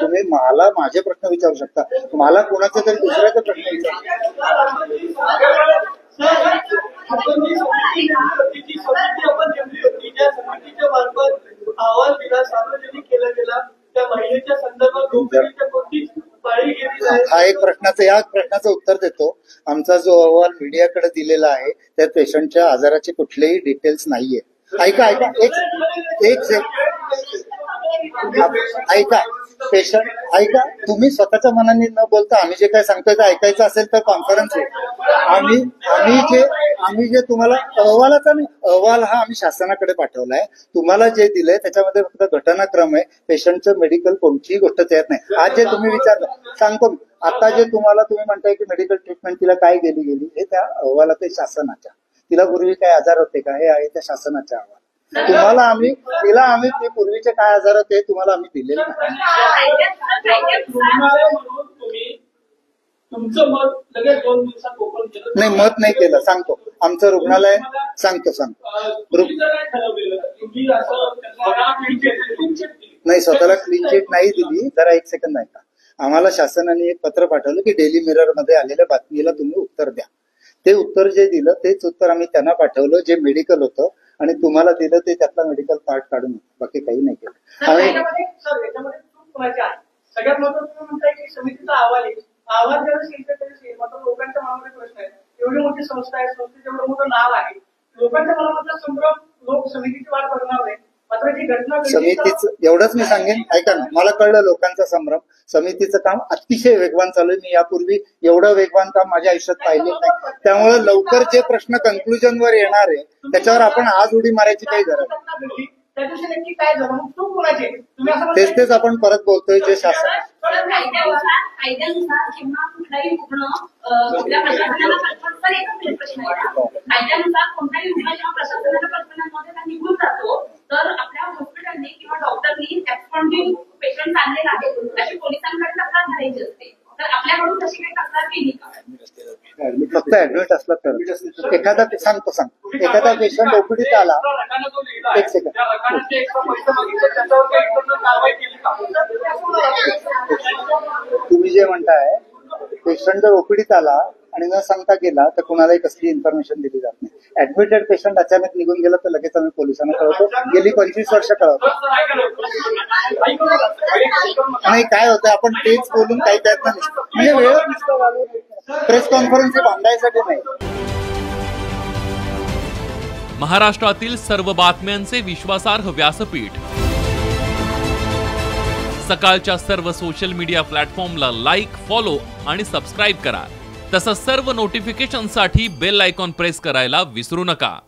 तुम्ही मला माझे प्रश्न विचारू शकता, मला कोणाचा तरी दुसऱ्याचा प्रश्न विचारू. हा एक प्रश्नाचं, या प्रश्नाचं उत्तर देतो. आमचा जो अहवाल मीडियाकडे दिलेला आहे त्या पेशंटच्या आजाराचे कुठलेही डिटेल्स नाहीये. ऐका ऐका ऐका पेशंट ऐका, तुम्ही स्वतःच्या मनाने न बोलता आम्ही जे काय सांगतोय ते ऐकायचं असेल तर कॉन्फरन्स आहे. आम्ही जे तुम्हाला अहवालाचा नाही, अहवाल हा आम्ही शासनाकडे पाठवलाय. तुम्हाला जे दिलंय त्याच्यामध्ये फक्त घटनाक्रम आहे, पेशंटचं मेडिकल कोणतीही गोष्ट त्यात नाही. आज जे तुम्ही विचारलं सांगतो, आता जे तुम्ही म्हणताय की मेडिकल ट्रीटमेंट तिला काय गेली हे त्या अहवालात आहे शासनाच्या. तिला पूर्वी काय आजार होते का हे आहे त्या शासनाच्या अहवाल. तुम्हाला आम्ही ते पूर्वीचे काय आजार होते तुम्हाला आम्ही दिलेले नाही. मत नाही केलं, सांगतो. आमचं रुग्णालय सांगतो नाही, स्वतःला क्लीन चिट नाही दिली. जरा एक सेकंद ऐका. आम्हाला शासनाने एक पत्र पाठवलं की डेली मिरर मध्ये आलेल्या बातमीला तुम्ही उत्तर द्या. ते उत्तर जे दिलं तेच उत्तर आम्ही त्यांना पाठवलं जे मेडिकल होतं आणि तुम्हाला दिलं ते त्यातला मेडिकल पार्ट काढून, बाकी काही नाही केलं. सगळ्यात महत्त्वाचं म्हणताय की समितीचा अहवाल आहे. अहवाल ज्यावेळेस येईल त्यावेळेस मात्र लोकांच्या मनामध्ये प्रश्न आहे. एवढी मोठी संस्था आहे, संस्थेचं एवढं मोठं नाव आहे, लोकांच्या मनामधला संभ्रम, लोक समितीची वाट बघणार नाही. मात्र जी घटना समितीचं एवढंच मी सांगेन, ऐका ना, मला कळलं लोकांचा संभ्रम. समितीचं काम अतिशय वेगवान चालू आहे. मी यापूर्वी एवढं वेगवान काम माझ्या आयुष्यात पाहिले नाही. त्यामुळे लवकर जे प्रश्न कन्क्लुजनवर येणार आहे त्याच्यावर आपण आज उडी मारायची काही गरज नाही. तेच आपण परत बोलतोय जे शासन तर आपल्या हॉस्पिटलने किंवा डॉक्टरनी पेशंट आणलेला आहे अशी पोलिसांकडे तक्रार करायची असते. तर आपल्याकडून तशी काही तक्रार केली का? फक्त ऍडमिट असला तर एखादा सांगतो एखादा पेशंट ओपीडीत आला, एक सेकंड, तुम्ही जे म्हणताय पेशंट जर ओपीडीत आला आणि न सांगता गेला तर कुणालाही कसली इन्फॉर्मेशन दिली जात नाही. ऍडमिटेड पेशंट अचानक निघून गेला तर लगेच आम्ही पोलिसांना कळवतो. गेली 25 वर्ष कळवतो. आणि काय होतं आपण तेच बोलून काही त्यात नाही, म्हणजे वेळ नसतो. प्रेस कॉन्फरन्स बांधायसाठी नाही. महाराष्ट्रातील सर्व बातम्यांचे विश्वासार्ह व्यासपीठ सकाळच्या सर्व सोशल मीडिया प्लॅटफॉर्मला लाईक, फॉलो आणि सबस्क्राईब करा. तसंच सर्व नोटिफिकेशनसाठी बेल आयकॉन प्रेस करायला विसरू नका.